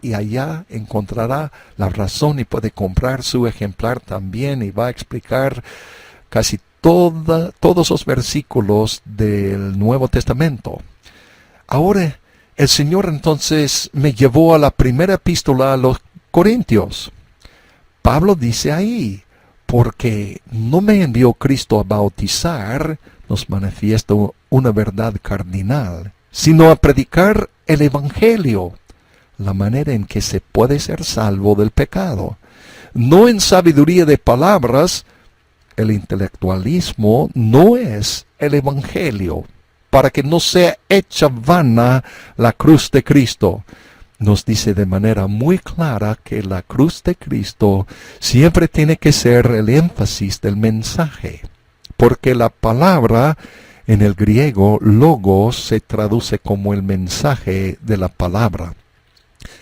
y allá encontrará la razón y puede comprar su ejemplar también, y va a explicar casi todos los versículos del Nuevo Testamento. Ahora, el Señor entonces me llevó a la primera epístola a los Corintios. Pablo dice ahí: porque no me envió Cristo a bautizar, nos manifiesta una verdad cardinal, sino a predicar el Evangelio, la manera en que se puede ser salvo del pecado. No en sabiduría de palabras, el intelectualismo no es el Evangelio, para que no sea hecha vana la cruz de Cristo. Nos dice de manera muy clara que la cruz de Cristo siempre tiene que ser el énfasis del mensaje, porque la palabra en el griego logos se traduce como el mensaje de la palabra.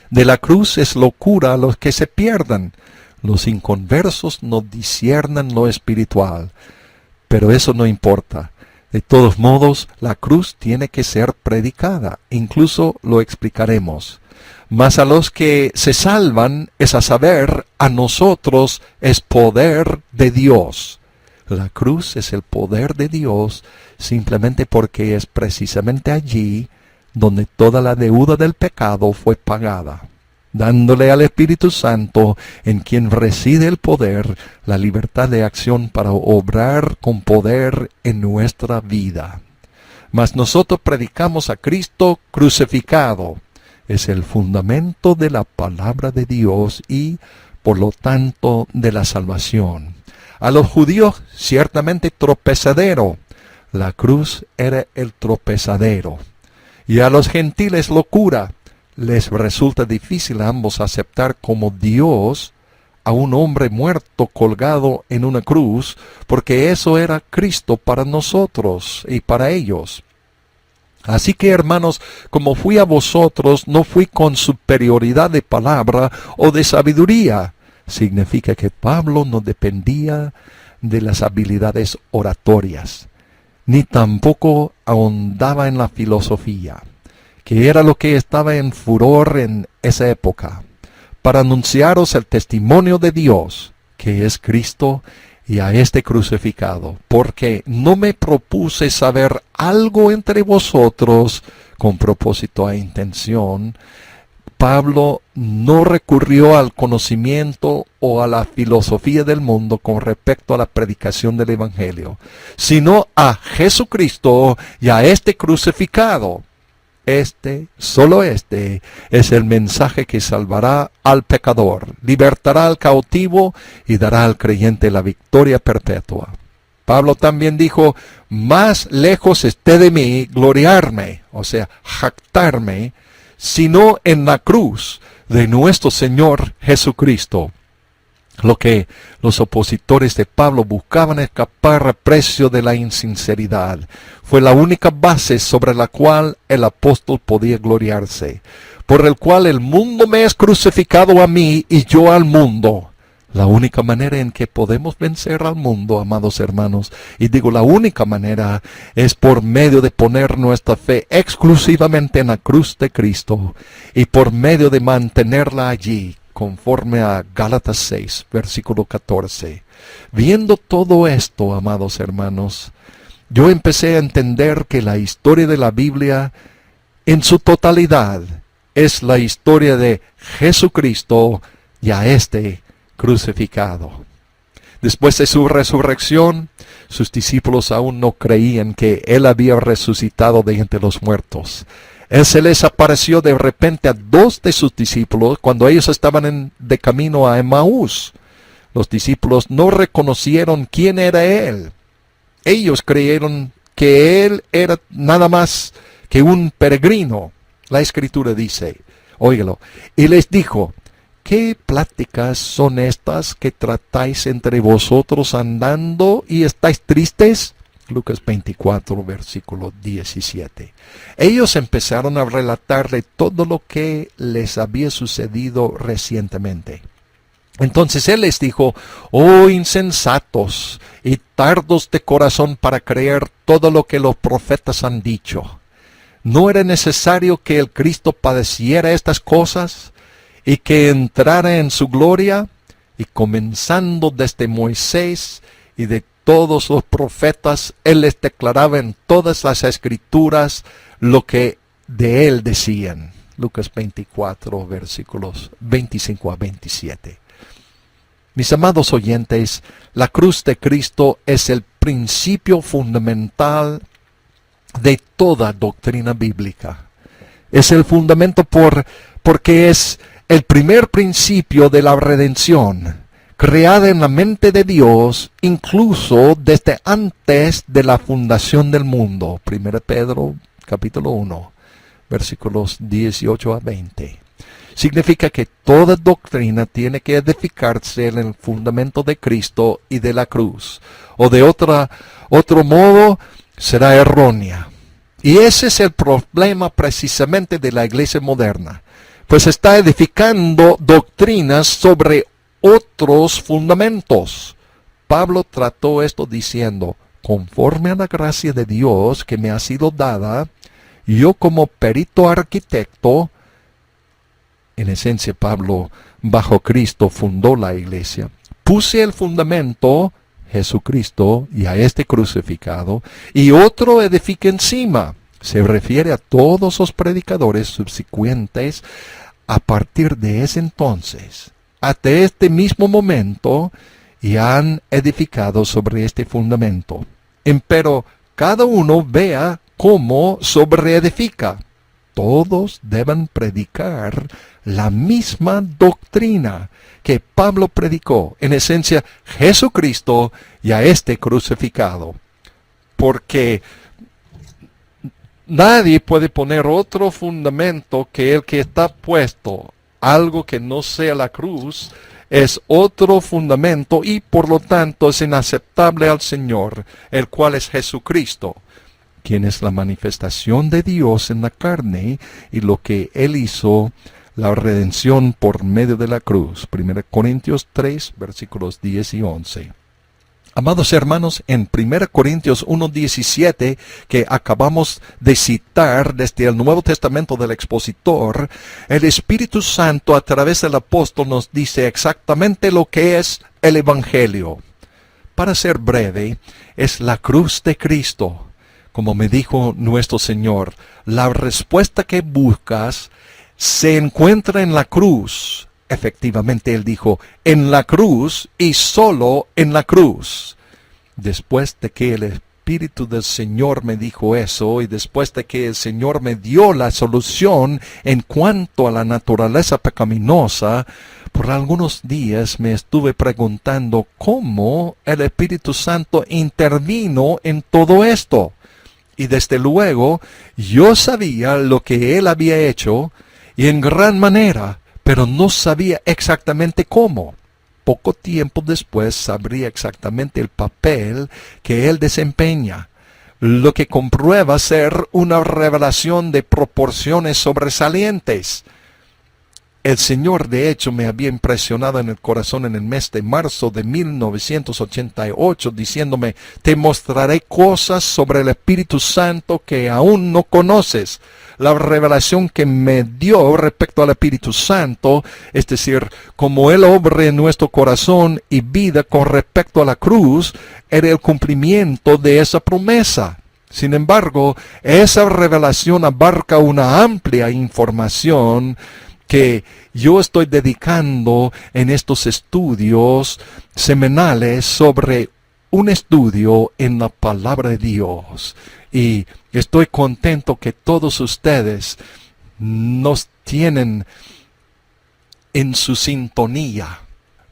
De la cruz es locura a los que se pierdan. Los inconversos no disciernan lo espiritual, pero eso no importa. De todos modos, la cruz tiene que ser predicada, incluso lo explicaremos. Mas a los que se salvan, es a saber, a nosotros es poder de Dios. La cruz es el poder de Dios simplemente porque es precisamente allí donde toda la deuda del pecado fue pagada, dándole al Espíritu Santo, en quien reside el poder, la libertad de acción para obrar con poder en nuestra vida. Mas nosotros predicamos a Cristo crucificado. Es el fundamento de la palabra de Dios y, por lo tanto, de la salvación. A los judíos, ciertamente tropezadero. La cruz era el tropezadero. Y a los gentiles, locura. Les resulta difícil a ambos aceptar como Dios a un hombre muerto colgado en una cruz, porque eso era Cristo para nosotros y para ellos. Así que, hermanos, como fui a vosotros, no fui con superioridad de palabra o de sabiduría. Significa que Pablo no dependía de las habilidades oratorias, ni tampoco ahondaba en la filosofía, que era lo que estaba en furor en esa época, para anunciaros el testimonio de Dios, que es Cristo, y a este crucificado, porque no me propuse saber algo entre vosotros con propósito e intención, Pablo no recurrió al conocimiento o a la filosofía del mundo con respecto a la predicación del Evangelio, sino a Jesucristo y a este crucificado. Solo este, es el mensaje que salvará al pecador, libertará al cautivo y dará al creyente la victoria perpetua. Pablo también dijo, más lejos esté de mí gloriarme, o sea, jactarme, sino en la cruz de nuestro Señor Jesucristo. Lo que los opositores de Pablo buscaban escapar a precio de la insinceridad fue la única base sobre la cual el apóstol podía gloriarse, por el cual el mundo me es crucificado a mí y yo al mundo. La única manera en que podemos vencer al mundo, amados hermanos, y digo la única manera, es por medio de poner nuestra fe exclusivamente en la cruz de Cristo y por medio de mantenerla allí, conforme a Gálatas 6, versículo 14. Viendo todo esto, amados hermanos, yo empecé a entender que la historia de la Biblia en su totalidad es la historia de Jesucristo y a este crucificado. Después de su resurrección, sus discípulos aún no creían que Él había resucitado de entre los muertos. Él se les apareció de repente a 2 de sus discípulos cuando ellos estaban de camino a Emaús. Los discípulos no reconocieron quién era Él. Ellos creyeron que Él era nada más que un peregrino. La Escritura dice, óigalo, y les dijo, ¿qué pláticas son estas que tratáis entre vosotros andando y estáis tristes? Lucas 24, versículo 17. Ellos empezaron a relatarle todo lo que les había sucedido recientemente. Entonces él les dijo, oh insensatos y tardos de corazón para creer todo lo que los profetas han dicho. ¿No era necesario que el Cristo padeciera estas cosas y que entrara en su gloria? Y comenzando desde Moisés y de todos los profetas, él les declaraba en todas las escrituras lo que de él decían. Lucas 24, versículos 25 a 27. Mis amados oyentes, la cruz de Cristo es el principio fundamental de toda doctrina bíblica. Es el fundamento porque es el primer principio de la redención, creada en la mente de Dios, incluso desde antes de la fundación del mundo. 1 Pedro, capítulo 1, versículos 18 a 20. Significa que toda doctrina tiene que edificarse en el fundamento de Cristo y de la cruz, o de otro modo será errónea. Y ese es el problema precisamente de la iglesia moderna, pues está edificando doctrinas sobre otros fundamentos. Pablo trató esto diciendo, conforme a la gracia de Dios que me ha sido dada, yo como perito arquitecto, en esencia Pablo bajo Cristo fundó la iglesia, puse el fundamento, Jesucristo, y a este crucificado, y otro edifica encima. Se refiere a todos los predicadores subsecuentes a partir de ese entonces, hasta este mismo momento, y han edificado sobre este fundamento. Empero cada uno vea cómo sobreedifica. Todos deben predicar la misma doctrina que Pablo predicó, en esencia Jesucristo y a este crucificado. Porque nadie puede poner otro fundamento que el que está puesto. Algo que no sea la cruz es otro fundamento y por lo tanto es inaceptable al Señor, el cual es Jesucristo, quien es la manifestación de Dios en la carne y lo que Él hizo, la redención por medio de la cruz. 1 Corintios 3, versículos 10 y 11. Amados hermanos, en 1 Corintios 1:17, que acabamos de citar desde el Nuevo Testamento del expositor, el Espíritu Santo a través del apóstol nos dice exactamente lo que es el Evangelio. Para ser breve, es la cruz de Cristo. Como me dijo nuestro Señor, la respuesta que buscas se encuentra en la cruz. Efectivamente, él dijo, en la cruz y solo en la cruz. Después de que el Espíritu del Señor me dijo eso, y después de que el Señor me dio la solución en cuanto a la naturaleza pecaminosa, por algunos días me estuve preguntando cómo el Espíritu Santo intervino en todo esto. Y desde luego, yo sabía lo que Él había hecho, y en gran manera, pero no sabía exactamente cómo. Poco tiempo después sabría exactamente el papel que Él desempeña, lo que comprueba ser una revelación de proporciones sobresalientes. El Señor, de hecho, me había impresionado en el corazón en el mes de marzo de 1988, diciéndome, te mostraré cosas sobre el Espíritu Santo que aún no conoces. La revelación que me dio respecto al Espíritu Santo, es decir, como Él obra en nuestro corazón y vida con respecto a la cruz, era el cumplimiento de esa promesa. Sin embargo, esa revelación abarca una amplia información que yo estoy dedicando en estos estudios semanales sobre un estudio en la palabra de Dios. Y estoy contento que todos ustedes nos tienen en su sintonía.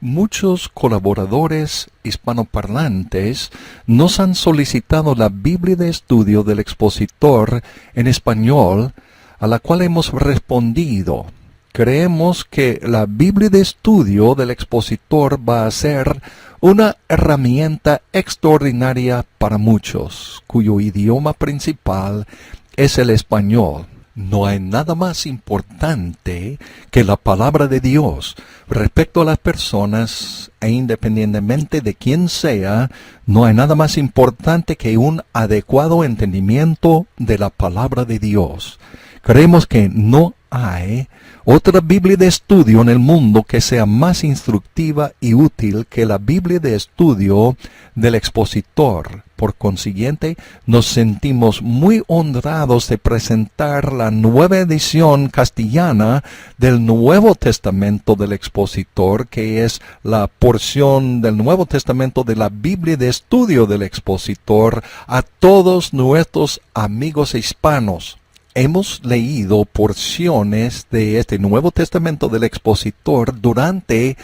Muchos colaboradores hispanoparlantes nos han solicitado la Biblia de estudio del expositor en español, a la cual hemos respondido. Creemos que la Biblia de estudio del expositor va a ser una herramienta extraordinaria para muchos, cuyo idioma principal es el español. No hay nada más importante que la palabra de Dios respecto a las personas, e independientemente de quién sea, no hay nada más importante que un adecuado entendimiento de la palabra de Dios. Creemos que no hay otra Biblia de estudio en el mundo que sea más instructiva y útil que la Biblia de estudio del expositor. Por consiguiente, nos sentimos muy honrados de presentar la nueva edición castellana del Nuevo Testamento del expositor, que es la porción del Nuevo Testamento de la Biblia de estudio del expositor, a todos nuestros amigos hispanos. Hemos leído porciones de este Nuevo Testamento del expositor durante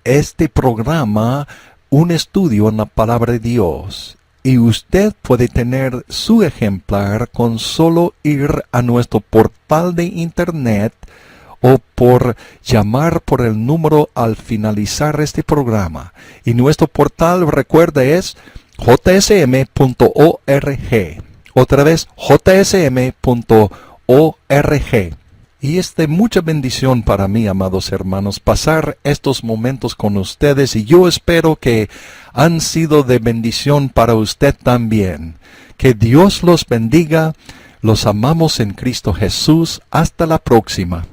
este programa, un estudio en la palabra de Dios. Y usted puede tener su ejemplar con solo ir a nuestro portal de internet o por llamar por el número al finalizar este programa. Y nuestro portal, recuerda, es jsm.org. Otra vez, jsm.org. Y es de mucha bendición para mí, amados hermanos, pasar estos momentos con ustedes, y yo espero que han sido de bendición para usted también. Que Dios los bendiga. Los amamos en Cristo Jesús. Hasta la próxima.